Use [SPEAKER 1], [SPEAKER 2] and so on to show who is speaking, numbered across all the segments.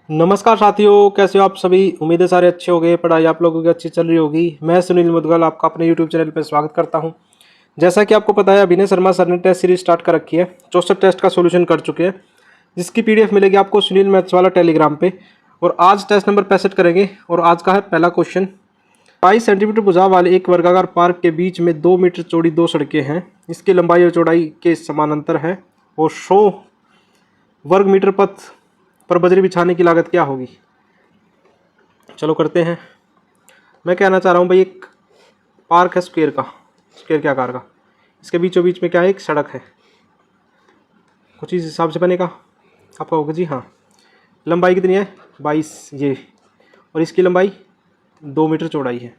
[SPEAKER 1] नमस्कार साथियों, कैसे हो आप सभी। उम्मीद है सारे अच्छे हो गए, पढ़ाई आप लोगों की अच्छी चल रही होगी। मैं सुनील मुदगल आपका अपने यूट्यूब चैनल पर स्वागत करता हूं। जैसा कि आपको पता है, अभिनय शर्मा सर ने टेस्ट सीरीज स्टार्ट कर रखी है। 64 टेस्ट का सोल्यूशन कर चुके हैं, जिसकी पीडीएफ मिलेगी आपको सुनील मैथ्स वाला टेलीग्राम पे। और आज टेस्ट नंबर 65 करेंगे और आज का है पहला क्वेश्चन। 22 सेंटीमीटर भुजा वाले एक वर्गाकार पार्क के बीच में 2 मीटर चौड़ी दो सड़कें हैं। इसकी लंबाई और चौड़ाई के समानांतर है और 100 वर्ग मीटर पथ पर बजरी बिछाने की लागत क्या होगी। चलो करते हैं। मैं कहना चाह रहा हूँ भाई, एक पार्क है स्क्वायर का, स्क्वायर के आकार का। इसके बीचों बीच में क्या है, एक सड़क है। कुछ इस हिसाब से बनेगा। आपका होगा जी हाँ। लंबाई कितनी है 22 ये, और इसकी लंबाई 2 मीटर चौड़ाई है।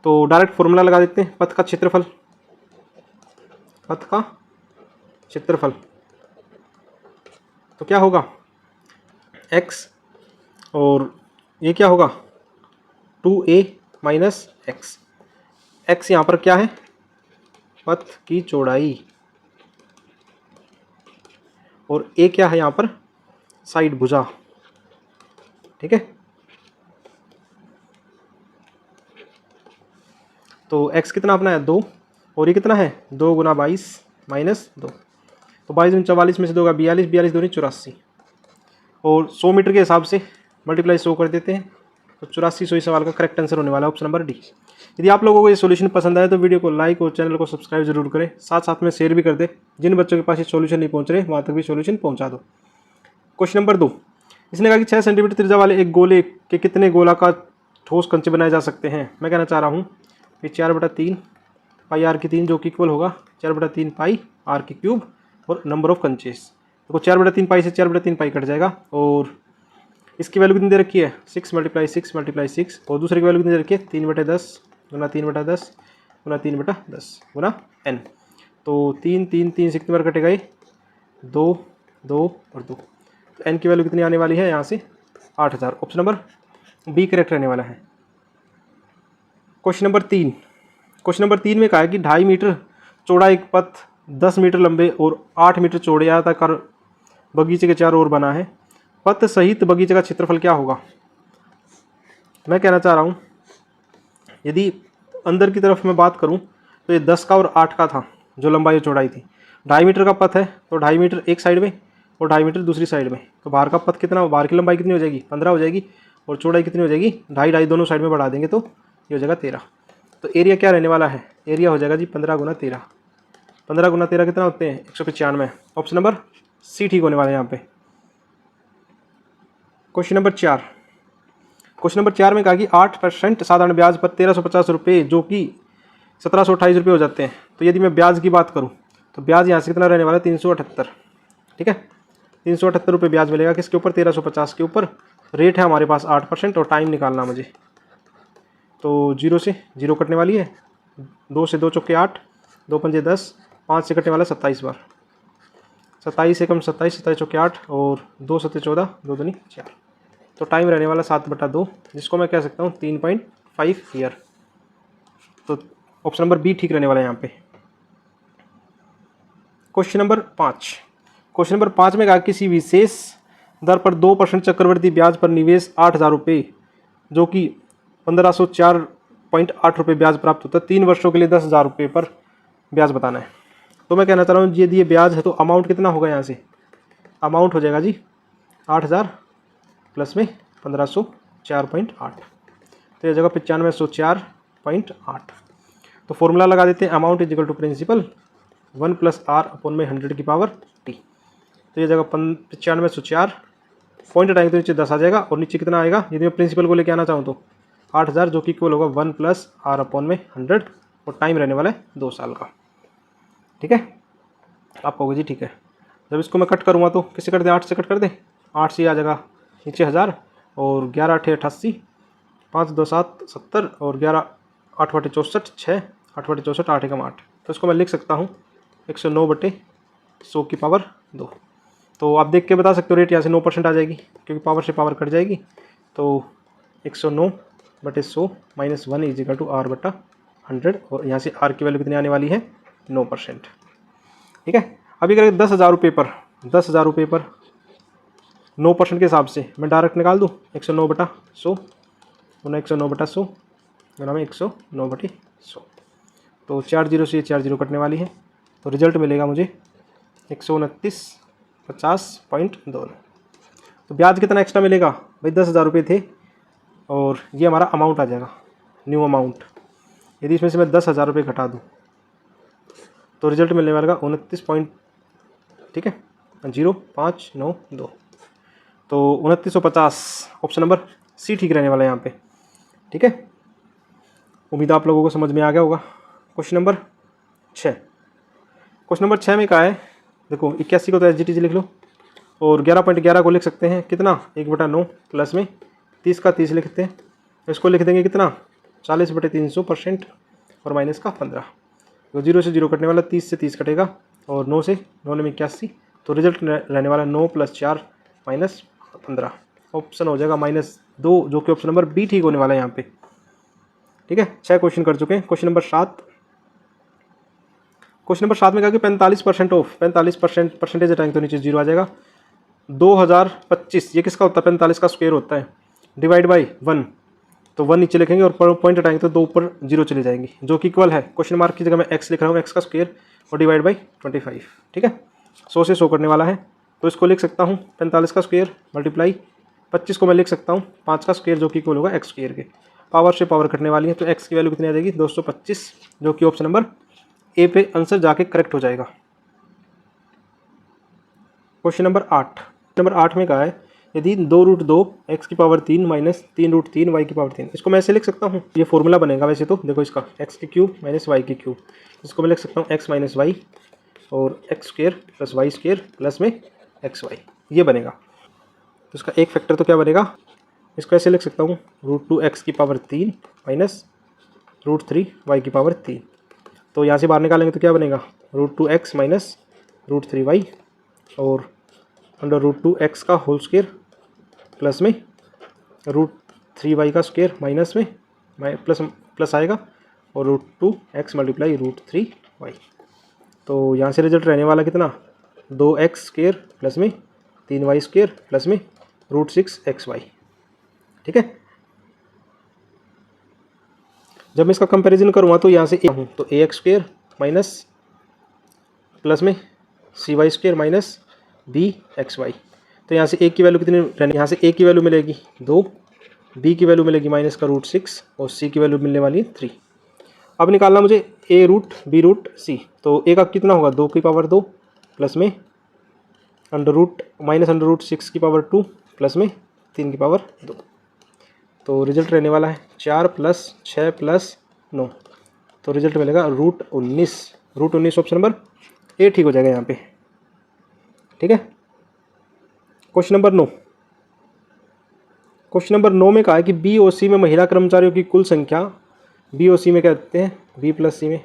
[SPEAKER 1] तो डायरेक्ट फॉर्मूला लगा देते हैं। पथ का क्षेत्रफल, पथ का क्षेत्रफल तो क्या होगा x, और ये क्या होगा 2a माइनस एक्स। एक्स यहाँ पर क्या है, पथ की चौड़ाई, और a क्या है यहाँ पर, साइड भुजा। ठीक है, तो x कितना अपना है 2, और ये कितना है 2 गुना 22 माइनस 2। तो 22 में 44 में से 2 का 42, 42 दूनी 84, और 100 मीटर के हिसाब से मल्टीप्लाई 100 कर देते हैं। तो 84 इस सवाल का करेक्ट आंसर होने वाला है ऑप्शन नंबर डी। यदि आप लोगों को ये सॉल्यूशन पसंद आए तो वीडियो को लाइक और चैनल को सब्सक्राइब जरूर करें। साथ साथ में शेयर भी कर दें। जिन बच्चों के पास ये सॉल्यूशन नहीं पहुंच रहे वहाँ तक भी सॉल्यूशन पहुंचा दो। क्वेश्चन नंबर 2, इसने कहा कि 6 सेंटीमीटर त्रिज्या वाले एक गोले के कितने गोलाकार ठोस कंचे बनाए जा सकते हैं। मैं कहना चाह रहा हूँ कि 4/3 पाई आर की 3, जो कि इक्वल होगा 4/3 पाई आर की क्यूब और नंबर ऑफ कंचेस। देखो 4/3 पाई से 4/3 पाई कट जाएगा, और इसकी वैल्यू कितनी दे रखी है 6 × 6 × 6, और दूसरे की वैल्यू कितनी दे रखी है 3/10 गुना 3/10 गुना 3/10 गुना n। तो 3 3 3 से कितनी बार कटेगा ये 2 2 और 2। तो n की वैल्यू कितनी आने वाली है यहाँ से 8000। ऑप्शन नंबर बी करेक्ट रहने वाला है। क्वेश्चन नंबर 3, क्वेश्चन नंबर 3 में कहा है कि 2.5 मीटर चौड़ा एक पथ 10 मीटर लंबे और 8 मीटर चौड़े आयताकार बगीचे के चारों ओर बना है। पथ सहित बगीचे का क्षेत्रफल क्या होगा। मैं कहना चाह रहा हूँ, यदि अंदर की तरफ मैं बात करूँ तो ये 10 का और 8 का था, जो लंबाई और चौड़ाई थी। 2.5 मीटर का पथ है तो 2.5 मीटर एक साइड में और 2.5 मीटर दूसरी साइड में। तो बाहर का पथ कितना, बाहर की लंबाई कितनी हो जाएगी 15 हो जाएगी, और चौड़ाई कितनी हो जाएगी 2.5 दोनों साइड में बढ़ा देंगे तो ये हो जाएगा 13। तो एरिया क्या रहने वाला है, एरिया हो जाएगा जी 15 × 13। 15 × 13 कितना होते हैं 195। ऑप्शन नंबर सी ठीक होने वाला है यहाँ पे। क्वेश्चन नंबर 4, क्वेश्चन नंबर 4 में कहा कि 8% साधारण ब्याज पर 1350 रुपये, जो कि 1728 रुपये हो जाते हैं। तो यदि मैं ब्याज की बात करूं तो ब्याज यहाँ से कितना रहने वाला है 378। ठीक है, 378 रुपये ब्याज मिलेगा किसके ऊपर 1350 के ऊपर। रेट है हमारे पास 8% और टाइम निकालना मुझे। तो 0 से 0 कटने वाली है, 2 से 2 चौके 8, 2 पंजे 10, 5 से कटने वाला 27 बार, 27 से कम 27, 27 चौके 8, और 2 7 14, 2 दूनी 4। तो टाइम रहने वाला 7/2, जिसको मैं कह सकता हूँ 3.5 ईयर। तो ऑप्शन नंबर बी ठीक रहने वाला है यहाँ पे। क्वेश्चन नंबर 5, क्वेश्चन नंबर 5 में कहा किसी विशेष दर पर 2% चक्रवृद्धि ब्याज पर निवेश 8000 रुपये, जो कि 1504.8 रुपये ब्याज प्राप्त होता है। 3 वर्षों के लिए 10,000 रुपये पर ब्याज बताना है। तो मैं कहना चाह रहा हूँ यदि ये ब्याज है तो अमाउंट कितना होगा, यहाँ से अमाउंट हो जाएगा जी 8000 प्लस में 1504.8, तो ये जगह 9504.8। तो फॉर्मूला लगा देते हैं, amount is equal to principal 1 + r/100 की पावर t। तो ये जगह 9504 पॉइंट हटाएंगे तो नीचे 10 आ जाएगा, और नीचे कितना आएगा यदि मैं प्रिंसिपल को लेके आना चाहूँ तो 8000, जो कि इक्वल होगा 1 + r/100, और टाइम रहने वाला है 2 साल का। ठीक है, आप कहोगे जी ठीक है। जब इसको मैं कट करूँगा तो किससे कट दें, 8 से कट कर दें। 8 से आ जाएगा नीचे 1000, और 11 8 88, 5 2 7 70, और 11 8 8 64, 6 8 8 64, 8 1 8। तो इसको मैं लिख सकता हूँ 109/100 की पावर 2। तो आप देख के बता सकते हो रेट यहाँ से 9% आ जाएगी, क्योंकि पावर से पावर कट जाएगी। तो 109/100 - 1 इज इक्वल टू r/100, और यहाँ से r की वैल्यू कितनी आने वाली है 9%। ठीक है, अभी करें 10,000 रुपये पर, 10,000 रुपये पर 9% के हिसाब से मैं डायरेक्ट निकाल दूँ 109/100 गुना 109/100 गुना में 109/100। तो 4 जीरो से 4 जीरो कटने वाली है, तो रिजल्ट मिलेगा मुझे 129.50.2। तो ब्याज कितना एक्स्ट्रा मिलेगा भाई, 10,000 रुपये थे और ये हमारा अमाउंट आ जाएगा, न्यू अमाउंट। यदि इसमें से मैं 10,000 रुपये घटा दूँ तो रिजल्ट मिलने वाला 29 पॉइंट, ठीक है, 0.592। तो 2950 ऑप्शन नंबर सी ठीक रहने वाला है यहाँ पे, ठीक है। उम्मीद आप लोगों को समझ में आ गया होगा। क्वेश्चन नंबर 6, क्वेश्चन नंबर 6 में क्या है, देखो 81 को तो एसजीटीजी लिख लो और 11.11 को लिख सकते हैं कितना 1/9 प्लस में 30 का 30 लिखते हैं, इसको लिख देंगे कितना 40/300% और माइनस का 15। तो 0 से 0 कटने वाला, 30 से 30 कटेगा और 9 से 9 में 81, तो रिजल्ट रहने वाला 9 + 4 - 15। ऑप्शन हो जाएगा -2, जो कि ऑप्शन नंबर बी ठीक होने वाला है यहाँ पे, ठीक है। 6 क्वेश्चन कर चुके हैं। क्वेश्चन नंबर 7, क्वेश्चन नंबर 7 में कहा कि 45% ऑफ, 45% परसेंटेज हटाएंगे तो नीचे 0 आ जाएगा। 2025 ये किसका होता है, 45 का स्क्वायर होता है, डिवाइड बाई 1, तो 1 नीचे लिखेंगे और पॉइंट हटाएंगे तो 2 ऊपर 0 चले जाएंगी, जो कि इक्वल है, क्वेश्चन मार्क की जगह मैं x लिख रहा हूँ, x का स्क्वायर और डिवाइड बाई 25, ठीक है। 100 से 100 करने वाला है, तो इसको लिख सकता हूँ 45 का स्क्वायर मल्टीप्लाई 25 को मैं लिख सकता हूँ 5 का स्क्वायर, जो कि इक्वल होगा x स्क्वायर के। पावर से पावर कटने वाली है, तो x की वैल्यू कितनी आ जाएगी 225, जो कि ऑप्शन नंबर ए पे आंसर जाके करेक्ट हो जाएगा। क्वेश्चन नंबर 8, नंबर 8 में कहा है यदि 2√2 x की पावर 3 माइनस 3√3 y की पावर 3, इसको मैं ऐसे लिख सकता हूँ, ये फॉर्मूला बनेगा वैसे तो, देखो इसका x की क्यूब माइनस y की क्यूब, इसको मैं लिख सकता हूँ x माइनस वाई और x square plus Y square plus में xy, ये बनेगा। तो इसका एक फैक्टर तो क्या बनेगा, इसको ऐसे लिख सकता हूँ √2 x की पावर 3 माइनस √3 y की पावर 3, तो यहाँ से बाहर निकालेंगे तो क्या बनेगा √2 x माइनस √3 y और √2 x का होल स्क्वायर प्लस में √3 y का स्क्वायर माइनस में प्लस आएगा और √2 x मल्टीप्लाई √3 y। तो यहाँ से रिजल्ट रहने वाला कितना 2x स्क्वायर प्लस में 3y स्क्वायर प्लस में √6 xy, ठीक है। जब मैं इसका कंपैरिजन करूँगा तो यहाँ से हूँ तो ax स्क्वायर माइनस प्लस में cy स्क्वायर माइनस bxy, तो यहाँ से a की वैल्यू कितनी रहनी, यहाँ से a की वैल्यू मिलेगी 2, b की वैल्यू मिलेगी माइनस का √6 और c की वैल्यू मिलने वाली है 3। अब निकालना मुझे a root b root c, तो a का कितना होगा 2 की पावर 2 प्लस में -√6 की पावर 2 प्लस में 3 की पावर 2, तो रिजल्ट रहने वाला है 4 + 6 + 9, तो रिजल्ट मिलेगा √19 ऑप्शन नंबर ए ठीक हो जाएगा यहाँ पे, ठीक है। क्वेश्चन नंबर 9, क्वेश्चन नंबर 9 में कहा है कि बी और सी में महिला कर्मचारियों की कुल संख्या, बी और सी में क्या कहते हैं बी प्लस सी में,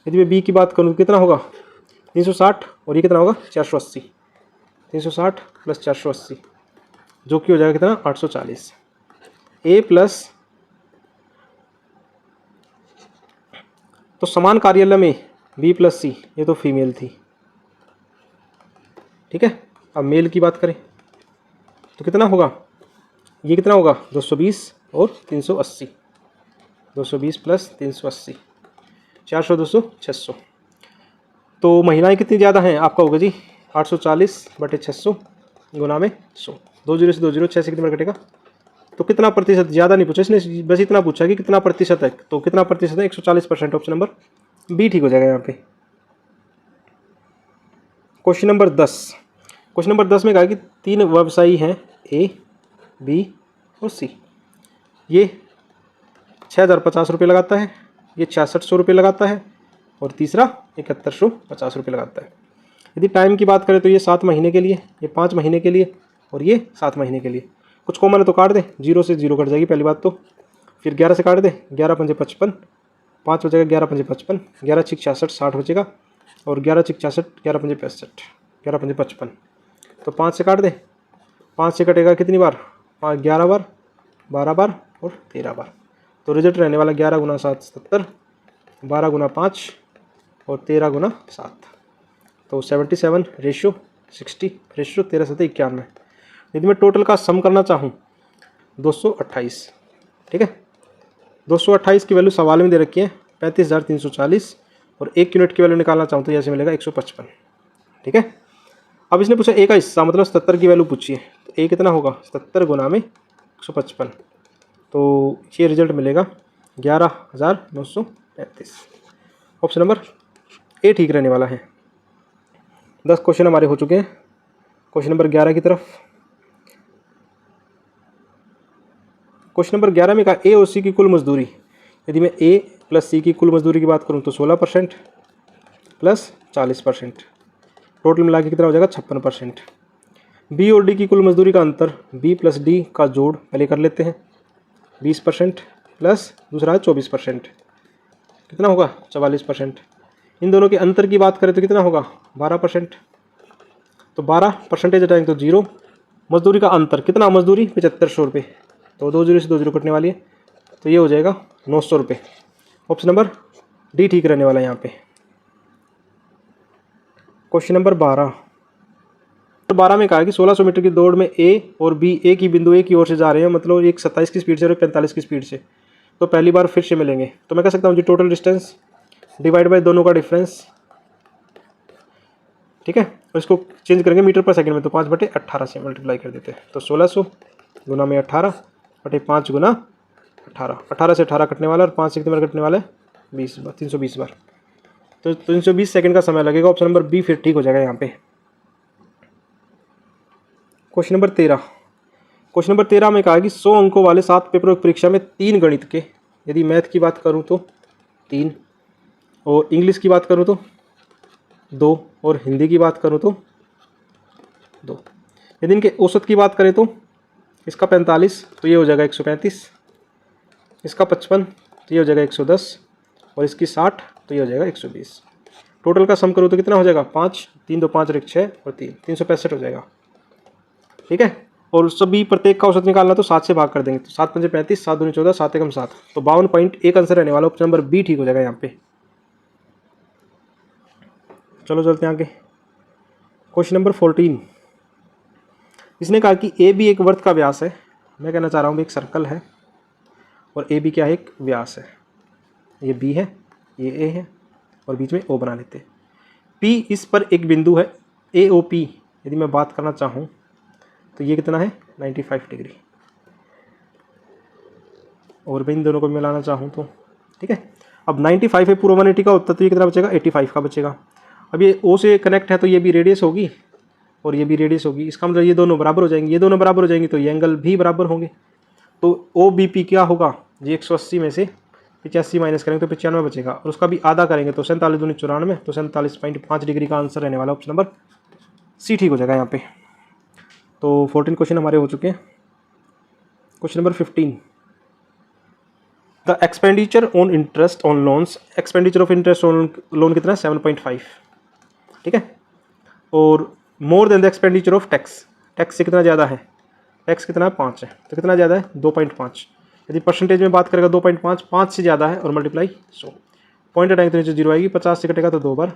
[SPEAKER 1] यदि मैं बी की बात करूँ कितना होगा 360 और ये कितना होगा 480, 360 + 480 जो कि हो जाएगा कितना 840। ए प्लस, तो समान कार्यालय में बी प्लस सी, ये तो फीमेल थी, ठीक है। अब मेल की बात करें तो कितना होगा, ये कितना होगा 220 और 380, 220 + 380 400 200 600, तो महिलाएं कितनी ज़्यादा हैं आपका होगा जी 840/600 गुना में 100, 2 0 से 2 0 6 से कितने बार कटेगा, तो कितना प्रतिशत, ज़्यादा नहीं पूछा इसने, बस इतना पूछा कि कितना प्रतिशत है, तो कितना प्रतिशत है 140%, ऑप्शन नंबर बी ठीक हो जाएगा यहाँ पे। क्वेश्चन नंबर 10, क्वेश्चन नंबर 10 में कहा कि 3 व्यवसायी हैं ए बी और सी, ये 6,050 रुपये लगाता है, ये 6600 रुपये लगाता है और तीसरा 7150 रुपये लगाता है। यदि टाइम की बात करें तो ये 7 महीने के लिए, ये 5 महीने के लिए और ये 7 महीने के लिए, कुछ कॉमन है तो काट दें, 0 से 0 कट जाएगी पहली बात, तो फिर 11 से काट दें, 11 पंजे 55, 5 बचेगा 11 पंजे 55, 11 छिक 66 60 बचेगा और 11 छिक 66, 11 पंजे 65, 11 पंजे 55, तो 5 से काट दें, 5 से कटेगा कितनी बार 11 बार, 12 बार और 13 बार, तो रिजल्ट रहने वाला 11 × 7 70, 12 × 5 और 13 × 7, तो 77 रेशियो 60 रेशियो 13 7 91, यदि मैं टोटल का सम करना चाहूँ 228, ठीक है। 228 की वैल्यू सवाल में दे रखी है 35,340 और 1 यूनिट की वैल्यू निकालना चाहूँ तो ऐसे मिलेगा 155, ठीक है। अब इसने पूछा ए का हिस्सा मतलब 77 की वैल्यू पूछी है, तो ए कितना होगा 77 गुना में 155, तो ये रिजल्ट मिलेगा 11,935। ऑप्शन नंबर ए ठीक रहने वाला है। 10 क्वेश्चन हमारे हो चुके हैं। क्वेश्चन नंबर 11 की तरफ। क्वेश्चन नंबर 11 में कहा ए और सी की कुल मजदूरी, यदि मैं ए प्लस सी की कुल मजदूरी की बात करूं तो 16% प्लस 40%, टोटल मिला के कितना हो जाएगा 56%। बी और डी की कुल मजदूरी का अंतर बी प्लस डी का जोड़ पहले कर लेते हैं 20% प्लस दूसरा है 24%, कितना होगा 44%। इन दोनों के अंतर की बात करें तो कितना होगा 12%, तो 12% हटाएंगे तो 0। मजदूरी का अंतर कितना, मजदूरी 7500 रुपये, तो 2 0 से 2 0 कटने वाली है, तो ये हो जाएगा 900 रुपये। ऑप्शन नंबर डी ठीक रहने वाला है यहाँ पे। क्वेश्चन नंबर 12 में कहा है कि 1600 मीटर की दौड़ में ए और बी एक ही बिंदु ए की ओर से जा रहे हैं, मतलब एक 27 की स्पीड से और एक 45 की स्पीड से, तो पहली बार फिर से मिलेंगे, तो मैं कह सकता हूँ जी टोटल डिस्टेंस डिवाइड बाय दोनों का डिफरेंस, ठीक है। और इसको चेंज करेंगे मीटर पर सेकंड में, तो 5/18 से मल्टीप्लाई कर देते हैं, तो 1600 गुना में 18/5 गुना 18 से 18 कटने वाला और 5 से कितने बार कटने वाला है 20 बार, 320 बार, तो 320 सेकंड का समय लगेगा। ऑप्शन नंबर बी फिर ठीक हो जाएगा यहाँ पे। क्वेश्चन नंबर 13 में कहा कि 100 अंकों वाले 7 पेपरों की परीक्षा में 3 गणित के, यदि मैथ की बात करूँ तो 3 और इंग्लिश की बात करूँ तो 2 और हिंदी की बात करूँ तो 2, यदि इनके औसत की बात करें तो इसका 45 तो ये हो जाएगा 135, इसका 55 तो ये हो जाएगा 110 और इसकी 60 तो ये हो जाएगा 120। टोटल का सम करूँ तो कितना हो जाएगा 5, 3 2 5 और 1 6 और 3 365 हो जाएगा, ठीक है। और सभी प्रत्येक का औसत निकालना तो 7 से भाग कर देंगे, तो 7 5 35, 7 2 14, 7 1 7, तो 52.1 आंसर रहने वाला। ऑप्शन नंबर बी ठीक हो जाएगा यहाँ पे। चलो चलते हैं आगे। क्वेश्चन नंबर 14, इसने कहा कि ए बी एक वर्त का व्यास है, मैं कहना चाह रहा हूँ एक सर्कल है और ए बी क्या है, एक व्यास है, ये बी है ये ए है और बीच में ओ बना लेते हैं। पी इस पर एक बिंदु है ए ओ पी, यदि मैं बात करना चाहूँ तो ये कितना है 95 डिग्री, और मैं इन दोनों को मिलाना चाहूँ तो ठीक है। अब 95 है पूरा 180 का होता तो ये कितना बचेगा 85 का बचेगा। अब ये ओ से कनेक्ट है तो ये भी रेडियस होगी और ये भी रेडियस होगी, इसका मतलब ये दोनों बराबर हो जाएंगे, ये दोनों बराबर हो जाएंगे तो ये एंगल भी बराबर होंगे। तो ओ बी पी क्या होगा जी 180 में से 85 माइनस करेंगे तो 95 बचेगा, और उसका भी आधा करेंगे तो 47 दूनी 94, तो 47.5 डिग्री का आंसर रहने वाला। ऑप्शन नंबर सी ठीक हो जाएगा यहाँ पे। तो 14 क्वेश्चन हमारे हो चुके हैं। Question number 15, the expenditure on interest on loans, expenditure of interest on loan कितना है 7.5, ठीक है। और more than the expenditure of tax, tax से कितना ज़्यादा है, टैक्स कितना है 5 है, तो कितना ज़्यादा है 2.5, यदि परसेंटेज में बात करेगा 2.5, 5 से ज़्यादा है और मल्टीप्लाई 100, पॉइंट हटाएंगे तो नीचे 0 आएगी, 50 से कटेगा तो 2 बार,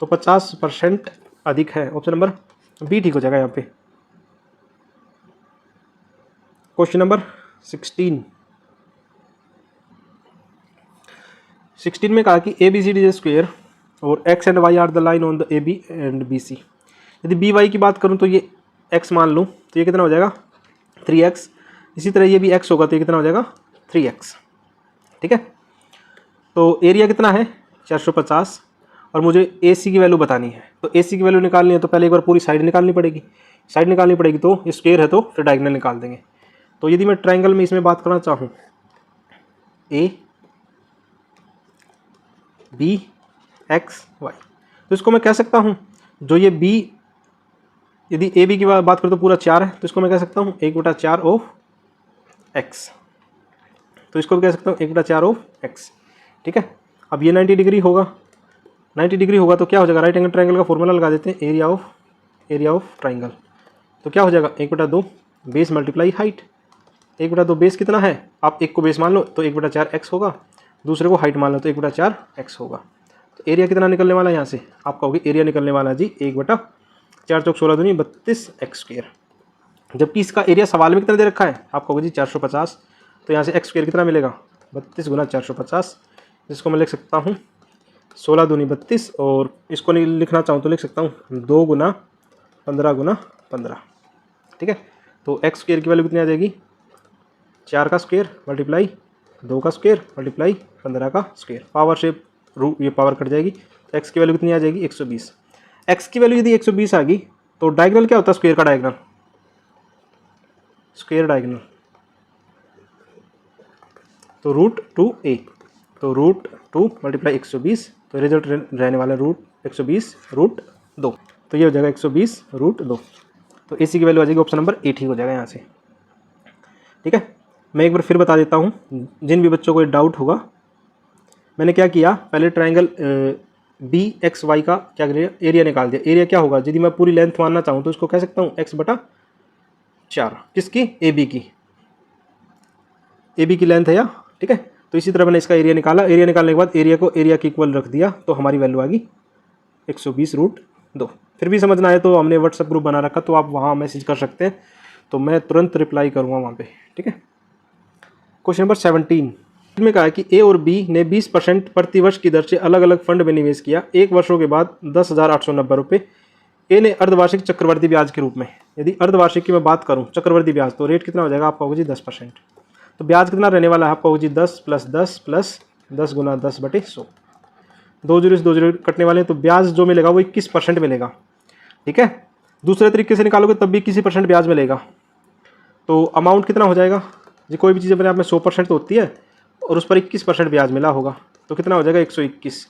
[SPEAKER 1] तो 50% अधिक है। ऑप्शन नंबर बी ठीक हो जाएगा यहाँ पे। क्वेश्चन नंबर 16 में कहा कि A B C D is square और X and Y are the line on the A B and B C, यदि बी वाई की बात करूँ तो ये एक्स मान लूँ तो ये कितना हो जाएगा 3x, इसी तरह ये भी x होगा तो ये कितना हो जाएगा 3x, ठीक है। तो एरिया कितना है 450 और मुझे ए सी की वैल्यू बतानी है, तो ए सी की वैल्यू निकालनी है तो पहले एक बार पूरी साइड निकालनी पड़ेगी, साइड निकालनी पड़ेगी तो स्क्वायर है तो फिर डायगोनल निकाल देंगे। तो यदि मैं ट्रायंगल में इसमें बात करना चाहूँ ए बी एक्स वाई, तो इसको मैं कह सकता हूँ जो ये बी, यदि ए बी की बात करूँ तो पूरा 4 है तो इसको मैं कह सकता हूँ 1/4 ऑफ एक्स, तो इसको भी कह सकता हूँ 1/4 ऑफ एक्स, ठीक है। अब ये 90 डिग्री होगा, 90 डिग्री होगा तो क्या हो जाएगा, राइट एंगल ट्रायंगल का फॉर्मूला लगा देते हैं, एरिया ऑफ ट्रायंगल, तो क्या हो जाएगा 1/2 बेस मल्टीप्लाई हाइट, 1/2 बेस कितना है, आप एक को बेस मान लो तो 1/4 एक्स होगा, दूसरे को हाइट मान लो तो 1/4 एक्स होगा। तो एरिया कितना निकलने वाला है यहाँ से, आपका होगी एरिया निकलने वाला जी 1/4 4 चौक 16 दूनी 32 एक्स स्क्वायर, जबकि इसका एरिया सवाल में कितना दे रखा है, आप कहोगे जी 450, तो यहाँ से एक्स स्क्वायर कितना मिलेगा 32 गुना 450, जिसको मैं लिख सकता हूँ 16 दूनी 32, और इसको नहीं लिखना चाहूँ तो लिख सकता हूँ 2 गुना 15 गुना 15। ठीक है, तो एक्स स्क्वायर की वैल्यू कितनी आ जाएगी 4 का स्क्वायर मल्टीप्लाई 2 का स्क्वायर मल्टीप्लाई 15 का स्क्वायर, पावर से ये पावर कट जाएगी, तो एक्स की वैल्यू कितनी आ जाएगी 120। एक्स की वैल्यू यदि 120 आ गई तो डायगोनल क्या होता है स्क्वायर का डायगोनल, स्क्वायर डायगोनल, तो √2a, तो √2 मल्टीप्लाई 120, तो रिजल्ट रहने वाला √120 √2, तो ये हो जाएगा 120 √2, तो AC की वैल्यू आ जाएगी ऑप्शन नंबर ए ठीक हो जाएगा यहाँ से। ठीक है, मैं एक बार फिर बता देता हूँ, जिन भी बच्चों को डाउट होगा, मैंने क्या किया, पहले ट्राइंगल BXY का क्या करिए एरिया निकाल दिया। एरिया क्या होगा, यदि मैं पूरी लेंथ मानना चाहूँ तो इसको कह सकता हूँ x/4, किसकी AB की, AB की लेंथ है या, ठीक है। तो इसी तरह मैंने इसका एरिया निकाला, एरिया निकालने के बाद एरिया को एरिया के इक्वल रख दिया, तो हमारी वैल्यू आ गई 120 √2। फिर भी समझना है तो हमने व्हाट्सएप ग्रुप बना रखा, तो आप वहाँ मैसेज कर सकते हैं, तो मैं तुरंत रिप्लाई करूँगा वहाँ पे। ठीक है, क्वेश्चन नंबर 17 में कहा है कि ए और बी ने 20% प्रतिवर्ष की दर से अलग अलग फंड में निवेश किया। 1 वर्षों के बाद 10,890 रुपये ए ने अर्धवार्षिक चक्रवर्ती ब्याज के रूप में, यदि अर्धवार्षिक की मैं बात करूं चक्रवर्ती ब्याज, तो रेट कितना हो जाएगा, आपका होगा जी 10%। तो ब्याज कितना रहने वाला है, आपका होगा जी 10 + 10 + 10 गुना 10/100, 2 जीरो से 2 जीरो कटने वाले हैं, तो ब्याज जो मिलेगा वो 21% मिलेगा। ठीक है, दूसरे तरीके से निकालोगे तब भी 21% ब्याज मिलेगा, तो अमाउंट कितना हो जाएगा जी, कोई भी चीज़ अपने आप में 100% तो होती है और उस पर 21% ब्याज मिला होगा, तो कितना हो जाएगा 121,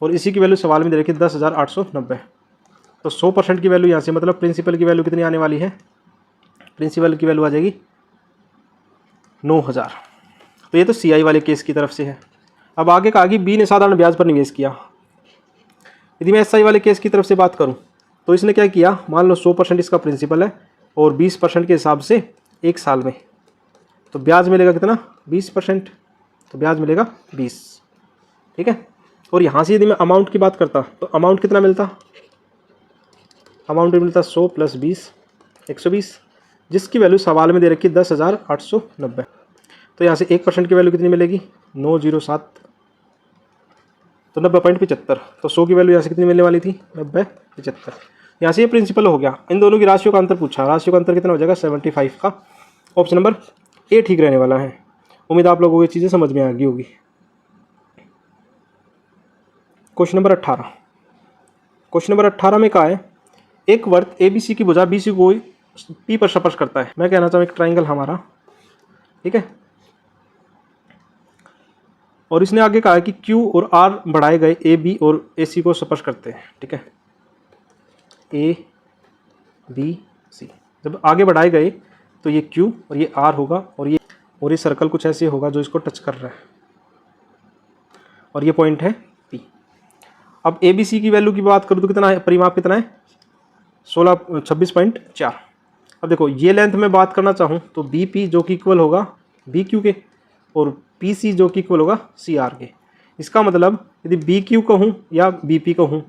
[SPEAKER 1] और इसी की वैल्यू सवाल में दे रखी 10,890, तो 100% की वैल्यू यहाँ से मतलब प्रिंसिपल की वैल्यू कितनी आने वाली है, प्रिंसिपल की वैल्यू आ जाएगी 9,000। तो ये तो CI वाले केस की तरफ से है। अब आगे का आगे बी ने साधारण ब्याज पर निवेश किया। यदि मैं SI वाले केस की तरफ से बात करूँ तो इसने क्या किया, मान लो 100% इसका प्रिंसिपल है और 20% के हिसाब से 1 साल में, तो ब्याज मिलेगा कितना 20%, तो ब्याज मिलेगा 20। ठीक है, और यहाँ से यदि मैं अमाउंट की बात करता तो अमाउंट कितना मिलता, अमाउंट मिलता 100 + 20 120, जिसकी वैल्यू सवाल में दे रखी 10,890, तो यहाँ से 1% की वैल्यू कितनी मिलेगी 907, तो 90.75, तो 100 की वैल्यू यहाँ से कितनी मिलने वाली थी 90.75। यहाँ से ये प्रिंसिपल हो गया। इन दोनों की राशियों का अंतर पूछा, राशियों का अंतर कितना हो जाएगा 75 का, ऑप्शन नंबर ए ठीक रहने वाला है। उम्मीद आप लोगों को ये चीज़ें समझ में आ गई होगी। क्वेश्चन नंबर 18, क्वेश्चन नंबर 18 में कहा है एक वर्त ABC की भुजा BC को P पर स्पर्श करता है। मैं कहना चाहूँ एक ट्राइंगल हमारा, ठीक है, और इसने आगे कहा है कि Q और R बढ़ाए गए AB और AC को स्पर्श करते हैं। ठीक है, ABC जब आगे बढ़ाए गए तो ये Q और ये R होगा, और ये सर्कल कुछ ऐसे होगा जो इसको टच कर रहा है, और ये पॉइंट है P। अब ABC की वैल्यू की बात करूँ तो कितना है, परिमाप कितना है 26.4। अब देखो ये लेंथ में बात करना चाहूँ तो BP जो कि इक्वल होगा BQ के, और PC जो कि इक्वल होगा CR के। इसका मतलब यदि BQ कहूँ या BP कहूँ,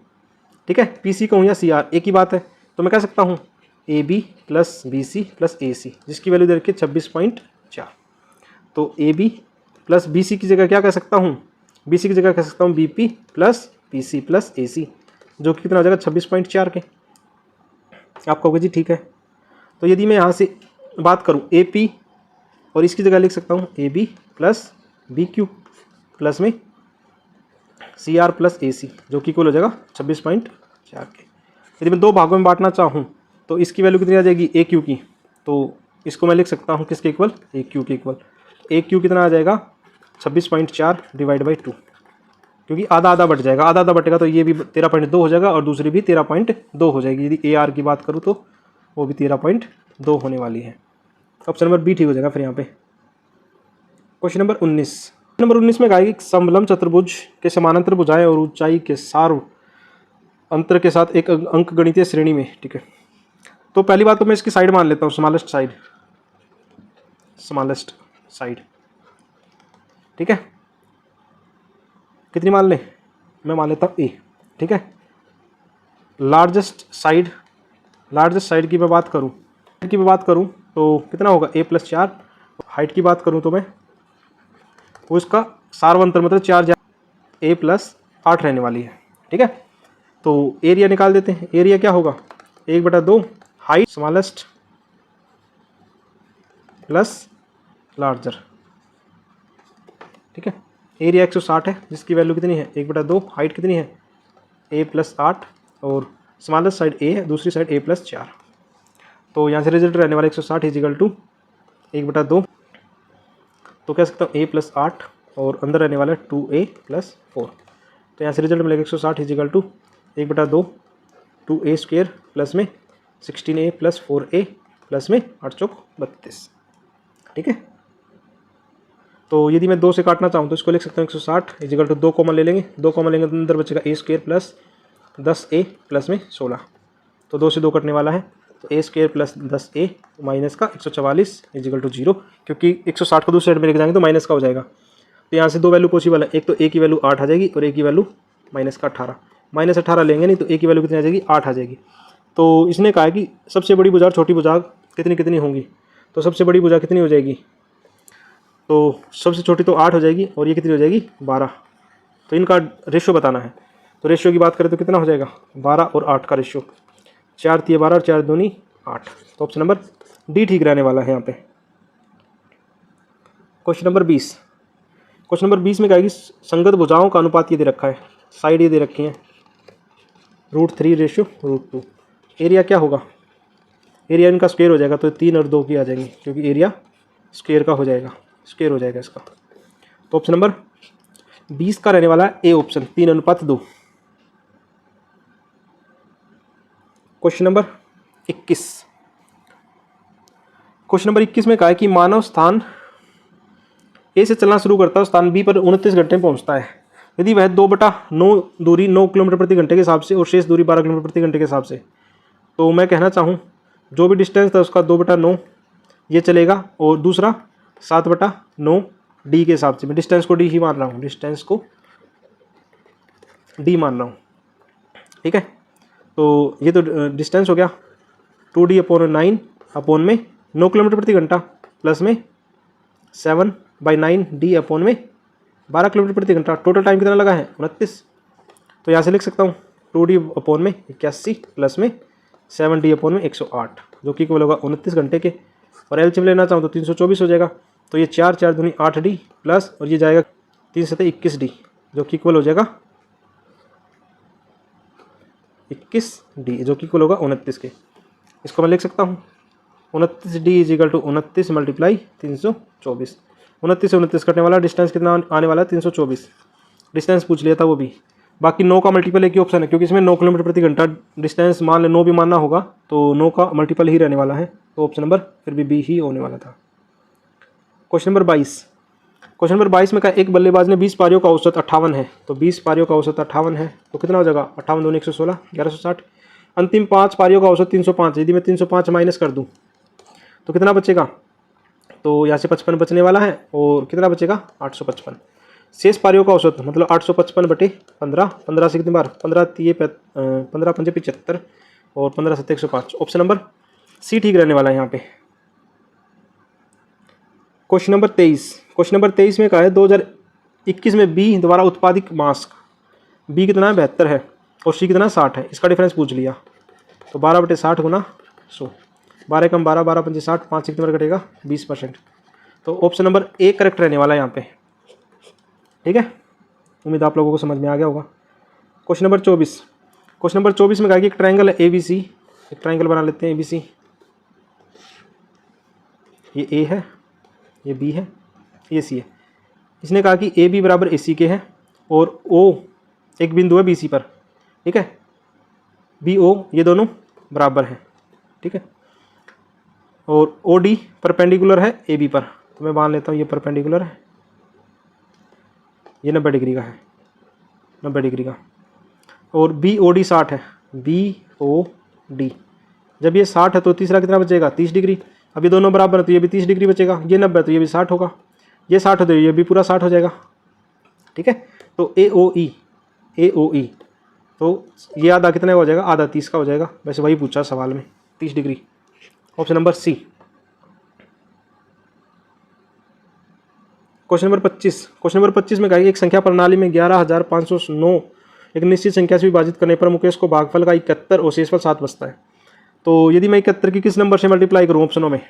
[SPEAKER 1] ठीक है, PC कहूँ या CR, एक ही बात है, तो मैं कह सकता हूँ AB + BC + AC, जिसकी वैल्यू दे रखी है 26.4। तो AB + BC की जगह क्या कह सकता हूँ, BC की जगह कह सकता हूँ BP + PC + AC, जो कि कितना हो जाएगा 26.4 के। आप कहोगे जी ठीक है, तो यदि मैं यहाँ से बात करूँ AP और इसकी जगह लिख सकता हूँ AB + BQ प्लस में CR + AC, जो कि इक्वल हो जाएगा 26.4 के। यदि मैं दो भागों में बांटना चाहूँ तो इसकी वैल्यू कितनी आ जाएगी AQ की, तो इसको मैं लिख सकता हूँ किसके इक्वल, AQ के इक्वल। AQ कितना आ जाएगा 26.4 / 2, क्योंकि आधा आधा बट जाएगा, आधा आधा बटेगा तो ये भी 13.2 हो जाएगा और दूसरी भी 13.2 हो जाएगी। यदि AR की बात करूँ तो वो भी 13.2 होने वाली है। ऑप्शन नंबर बी ठीक हो जाएगा फिर यहाँ पे। क्वेश्चन नंबर 19 में कहा है कि समलंब चतुर्भुज के समानांतर भुजाएं और ऊंचाई के सार्व अंतर के साथ एक अंकगणितीय श्रेणी में, ठीक है। तो पहली बात तो मैं इसकी साइड मान लेता हूँ, स्मॉलेस्ट साइड, ठीक है। कितनी मान लें, मैं मान लेता हूँ A, ठीक है। लार्जेस्ट साइड की मैं बात करूँ की मैं बात करूं तो कितना होगा a+4। हाइट की बात करूं तो मैं वो इसका सार्वंतर मतलब 4 a+8 रहने वाली है। ठीक है, तो एरिया निकाल देते हैं। एरिया क्या होगा 1/2 हाइट स्मॉलेस्ट प्लस लार्जर। ठीक है, एरिया 160 है जिसकी वैल्यू कितनी है 1/2, हाइट कितनी है a+8 और स्मॉलेस्ट साइड a है, दूसरी साइड a+4। तो यहाँ से रिजल्ट रहने वाला 160 इजिकल टू 1/2, तो कह सकता हूँ a+8 और अंदर रहने वाला 2a+4। तो यहाँ से रिजल्ट मिलेगा 160 इजिकल टू 1/2 2a² प्लस में 16a + 4a प्लस में 8 चौक 32। ठीक है, तो यदि मैं 2 से काटना चाहूँ तो इसको लिख सकता हूँ 160 इजिकल टू 2 कॉमन ले लेंगे, 2 कॉमन लेंगे तो अंदर बचेगा a² प्लस 10a प्लस में 16। तो 2 से 2 कटने वाला है, तो a² प्लस 10a माइनस का 144 इजिकल टू 0, क्योंकि 160 को दूसरी साइड में लेके जाएंगे तो माइनस का हो जाएगा। तो यहाँ से 2 वैल्यू पॉसिबल है, एक तो a की वैल्यू 8 आ जाएगी और a की वैल्यू माइनस का 18। माइनस 18 लेंगे नहीं तो a की वैल्यू कितनी आ जाएगी 8 आ जाएगी। तो इसने कहा कि सबसे बड़ी भुजा और छोटी भुजा कितनी कितनी होंगी, तो सबसे बड़ी भुजा कितनी हो जाएगी, तो सबसे छोटी तो 8 हो जाएगी और ये कितनी हो जाएगी 12। तो इनका रेशियो बताना है। तो रेशियो की बात करें तो कितना हो जाएगा 12 और 8 का रेशियो, 4 × 12 और 4 × 2 = 8। तो ऑप्शन नंबर डी ठीक रहने वाला है यहाँ पे। Question number 20। क्वेश्चन नंबर 20 में कहेगी संगत भुजाओं का अनुपात ये दे रखा है, साइड ये दे रखी है √3 रेशियो √2। एरिया क्या होगा, एरिया इनका स्क्वायर हो जाएगा तो 3 और 2 की आ जाएंगी, क्योंकि एरिया स्क्वायर का हो जाएगा, स्क्वायर हो जाएगा इसका। तो ऑप्शन नंबर 20 का रहने वाला है A option 3:2। Question number 21। Question number 21 में कहा है कि मानव स्थान ए से चलना शुरू करता है, स्थान बी पर 29 घंटे में पहुंचता है। यदि वह 2/9 दूरी 9 किलोमीटर प्रति घंटे के हिसाब से और शेष दूरी 12 किलोमीटर प्रति घंटे के हिसाब से, तो मैं कहना चाहूँ जो भी डिस्टेंस था उसका 2/9 ये चलेगा और दूसरा 7/9 डी के हिसाब से। मैं डिस्टेंस को डी ही मान रहा हूँ, डिस्टेंस को डी मान रहा हूँ। ठीक है, तो ये तो डिस्टेंस हो गया 2d/9 अपॉन में 9 किलोमीटर प्रति घंटा प्लस में 7/9 d अपॉन में 12 किलोमीटर प्रति घंटा। टोटल टाइम कितना लगा है 29। तो यहाँ से लिख सकता हूँ 2d अपॉन में 81 प्लस में 7d अपॉन में 108, जो कि इक्वल होगा 29 घंटे के। और एलसीएम लेना चाहूँ तो 324 हो जाएगा। तो ये 4 × 4 = 8d प्लस और ये जाएगा 3 × 7 = 21d, जो कि इक्वल हो जाएगा 21d, जो कि इक्वल होगा 29 के। इसको मैं लिख सकता हूँ 29d = 29 × 324। 29 से 29 कटने वाला, डिस्टेंस कितना आने वाला है 324। डिस्टेंस पूछ लिया था वो भी। बाकी 9 का मल्टीपल एक ही ऑप्शन है, क्योंकि इसमें 9 किलोमीटर प्रति घंटा डिस्टेंस मान ले 9 भी मानना होगा तो 9 का मल्टीपल ही रहने वाला है। तो ऑप्शन नंबर फिर भी बी ही होने वाला था। Question number 22। क्वेश्चन नंबर 22 में कहा एक बल्लेबाज ने 20 पारियों का औसत 58 है, तो 20 पारियों का औसत 58 है तो कितना हो जाएगा 58 दूनी 116 1160। अंतिम 5 पारियों का औसत 305। यदि मैं 305 माइनस कर दूँ तो कितना बचेगा, तो यहाँ से 55 बचने वाला है और कितना बचेगा 855। शेष पारियों का औसत मतलब 855/15, 15 से कितनी बार 15 × 5 = 75 और 15 × 7 = 105। ऑप्शन नंबर सी ठीक रहने वाला है यहाँ पे। Question number 23। क्वेश्चन नंबर 23 में कहा है 2021 में बी द्वारा उत्पादित मास्क, बी कितना है 72 है और सी कितना 60 है, इसका डिफरेंस पूछ लिया। तो 12/60 × 100, 12 कम 12, 12 × 5 = 60, 5 से कितने बार कटेगा 20%। तो ऑप्शन नंबर ए करेक्ट रहने वाला है यहाँ पे। ठीक है, उम्मीद आप लोगों को समझ में आ गया होगा। Question number 24। क्वेश्चन नंबर 24 में कहा कि एक ट्रायंगल है ABC, एक ट्रायंगल बना लेते हैं ABC। ये ए है, ये बी है, ये सी है। इसने कहा कि ए बी बराबर ए सी के है और ओ एक बिंदु है बी सी पर। ठीक है, बी ओ ये दोनों बराबर हैं। ठीक है, और ओ डी परपेंडिकुलर है ए बी पर। तो मैं मान लेता हूँ ये परपेंडिकुलर है, ये 90 डिग्री का है, 90 डिग्री का। और बी ओ डी 60 है, बी ओ डी जब ये 60 है तो तीसरा कितना बचेगा 30 डिग्री। अब ये दोनों बराबर है तो ये भी 30 डिग्री बचेगा। ये 90 है तो ये भी 60 होगा, ये 60 है तो ये भी पूरा 60 हो जाएगा। ठीक है, तो ए ओ ई तो ये आधा कितने का हो जाएगा, आधा 30 का हो जाएगा। वैसे वही पूछा सवाल में 30 degree. Option number C. Question number 25। Question number 25 में कहा कि एक संख्या प्रणाली में 11,509 एक निश्चित संख्या से विभाजित करने पर मुकेश को भागफल का 71 और शेषफल 7 बचता है। तो यदि मैं 71 की किस नंबर से मल्टीप्लाई करूँ ऑप्शनों में,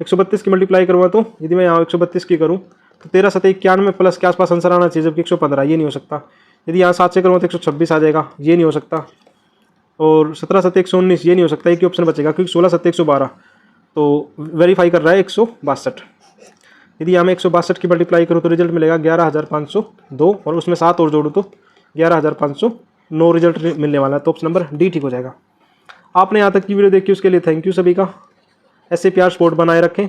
[SPEAKER 1] 132 की मल्टीप्लाई करूँगा, तो यदि मैं यहाँ 132 की करूँ तो 13 7 91 प्लस के आसपास आंसर आना चाहिए, जबकि 115 ये नहीं हो सकता। यदि यहाँ 7 से करूँगा तो 126 आ जाएगा, ये नहीं हो सकता। और 17 7 119 ये नहीं हो सकता, एक ही ऑप्शन बचेगा क्योंकि 16 7 112 तो वेरीफाई कर रहा है 162। यदि यहाँ मैं 162 की मल्टीप्लाई करूँ तो रिजल्ट मिलेगा 11,502 और उसमें 7 और जोड़ूँ तो 11,509 रिजल्ट मिलने वाला है। तो ऑप्शन नंबर डी ठीक हो जाएगा। आपने यहाँ तक की वीडियो देखी उसके लिए थैंक यू सभी का। ऐसे प्यार सपोर्ट बनाए रखें।